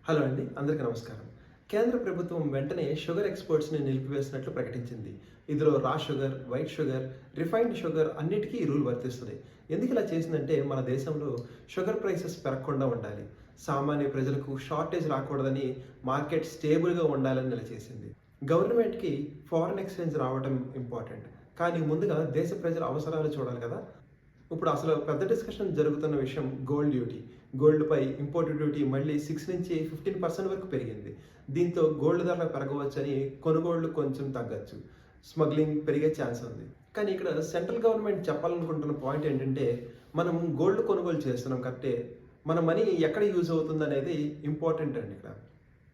Hello అండి, అందరికీ నమస్కారం. కేంద్ర ప్రభుత్వం వెంటనే షుగర్ ఎక్స్‌పోర్ట్స్‌ని నిలిపివేసినట్లు ప్రకటించింది. ఇందులో రా sugar, white sugar, refined sugar అన్నిటికీ ఈ రూల్ వర్తిస్తది. ఎందుకు ఇలా చేసిందంటే మన దేశంలో షుగర్ ప్రైసెస్ పెరగకుండా ఉండాలి. సామాన్య ప్రజలకు షార్టేజ్ రాకూడదని, మార్కెట్ స్టేబుల్‌గా ఉండాలని ఇలా చేసింది. గవర్నమెంట్‌కి ఫారెన్ ఎక్స్‌చేంజ్ రావడం ఇంపార్టెంట్. కానీ ముందుగా దేశ ప్రజల అవసరాలు చూడాలి కదా! ఇప్పుడు అసలు పెద్ద డిస్కషన్ జరుగుతున్న విషయం గోల్డ్ డ్యూటీ. గోల్డ్‌పై ఇంపోర్ట్ డ్యూటీ మళ్ళీ 6-15% వరకు పెరిగింది. దీంతో గోల్డ్ ధరలు పెరగవచ్చని, కొనుగోళ్లు కొంచెం తగ్గొచ్చు. స్మగ్లింగ్ పెరిగే ఛాన్స్ ఉంది. కానీ ఇక్కడ సెంట్రల్ గవర్నమెంట్ చెప్పాలనుకుంటున్న పాయింట్ ఏంటంటే, మనం గోల్డ్ కొనుగోలు చేస్తున్నాం కరెక్టే. మన మనీ ఎక్కడ యూజ్ అవుతుందనేది ఇంపార్టెంట్ అండి ఇక్కడ.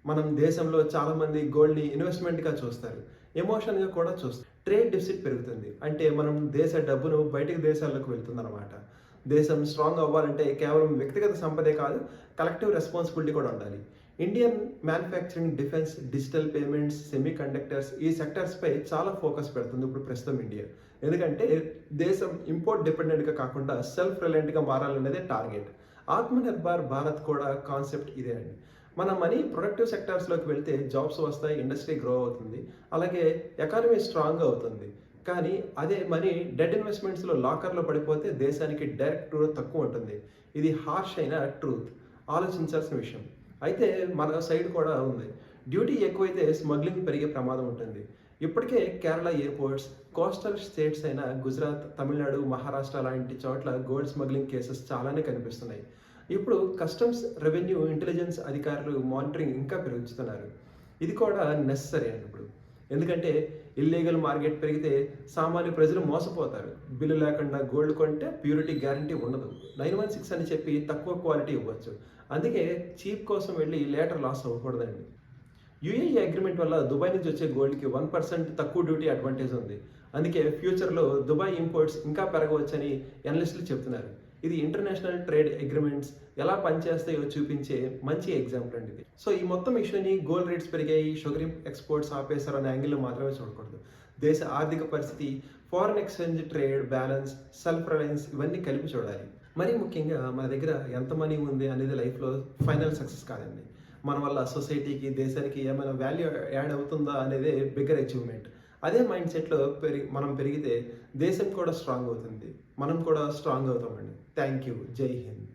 మనం దేశంలో చాలామంది గోల్డ్‌ని ఇన్వెస్ట్‌మెంట్‌గా చూస్తారు. ఎమోషన్‌గా కూడా చూస్తారు. ట్రేడ్ డెఫిసిట్ పెరుగుతుంది. అంటే మనం దేశ డబ్బును బయటికి దేశాల్లోకి వెళ్తుందన్నమాట. దేశం స్ట్రాంగ్ అవ్వాలంటే కేవలం వ్యక్తిగత సంపదే కాదు, కలెక్టివ్ రెస్పాన్సిబిలిటీ కూడా ఉండాలి. Indian manufacturing, defence, digital payments, semi conductors ఈ సెక్టర్స్‌పై చాలా ఫోకస్ పెడుతుంది ఇప్పుడు ప్రస్తుతం ఇండియా. ఎందుకంటే దేశం ఇంపోర్ట్ డిపెండెంట్‌గా కాకుండా సెల్ఫ్ రిలయంట్‌గా మారాలనేదే టార్గెట్. ఆత్మనిర్భర్ భారత్ కూడా కాన్సెప్ట్ ఇదే అండి. మన మనీ ప్రొడక్టివ్ సెక్టార్స్లోకి వెళ్తే జాబ్స్ వస్తాయి, ఇండస్ట్రీ గ్రో అవుతుంది, అలాగే ఎకానమీ స్ట్రాంగ్ అవుతుంది. కానీ అదే మనీ డెడ్ ఇన్వెస్ట్మెంట్స్లో లాకర్లో పడిపోతే దేశానికి డైరెక్ట్ గ్రోత్ తక్కువ ఉంటుంది. ఇది హార్ష్ అయిన ట్రూత్, ఆలోచించాల్సిన విషయం. అయితే మన సైడ్ కూడా ఉంది. డ్యూటీ ఎక్కువైతే స్మగ్లింగ్ పెరిగే ప్రమాదం ఉంటుంది. ఇప్పటికే కేరళ ఎయిర్పోర్ట్స్, కోస్టల్ స్టేట్స్ అయిన గుజరాత్, తమిళనాడు, మహారాష్ట్ర లాంటి చోట్ల గోల్డ్ స్మగ్లింగ్ కేసెస్ చాలానే కనిపిస్తున్నాయి. ఇప్పుడు కస్టమ్స్, రెవెన్యూ, ఇంటెలిజెన్స్ అధికారులు మానిటరింగ్ ఇంకా పెంచుతున్నారు. ఇది కూడా నెసెసరీ అండి ఇప్పుడు. ఎందుకంటే ఇల్లీగల్ మార్కెట్ పెరిగితే సామాన్య ప్రజలు మోసపోతారు. బిల్లు లేకుండా గోల్డ్ కొంటే ప్యూరిటీ గ్యారంటీ ఉండదు. 916 అని చెప్పి తక్కువ క్వాలిటీ ఇవ్వచ్చు. అందుకే చీప్ కోసం వెళ్ళి లేటర్ లాస్ అవ్వకూడదండి. యూఏఈ అగ్రిమెంట్ వల్ల దుబాయ్ నుంచి వచ్చే గోల్డ్‌కి 1% తక్కువ డ్యూటీ అడ్వాంటేజ్ ఉంది. అందుకే ఫ్యూచర్‌లో దుబాయ్ ఇంపోర్ట్స్ ఇంకా పెరగవచ్చని అనలిస్టులు చెప్తున్నారు. ఇది ఇంటర్నేషనల్ ట్రేడ్ అగ్రిమెంట్స్ ఎలా పనిచేస్తాయో చూపించే మంచి ఎగ్జాంపుల్ అండి ఇది. సో ఈ మొత్తం ఇష్యూని గోల్డ్ రేట్స్ పెరిగాయి, షుగర్ ఎక్స్పోర్ట్స్ ఆపేశారు అనే యాంగిల్లో మాత్రమే చూడకూడదు. దేశ ఆర్థిక పరిస్థితి, foreign exchange, trade balance, self Reliance ఇవన్నీ కలిపి చూడాలి. మరీ ముఖ్యంగా మన దగ్గర ఎంత మనీ ఉంది అనేది లైఫ్లో ఫైనల్ సక్సెస్ కాదండి. మన వల్ల సొసైటీకి, దేశానికి ఏమైనా వాల్యూ యాడ్ అవుతుందా అనేదే బిగ్గర్ అచీవ్మెంట్. అదే మైండ్ సెట్లో మనం పెరిగితే దేశం కూడా స్ట్రాంగ్ అవుతుంది, మనం కూడా స్ట్రాంగ్ అవుతామండి. Thank you. జై హింద్.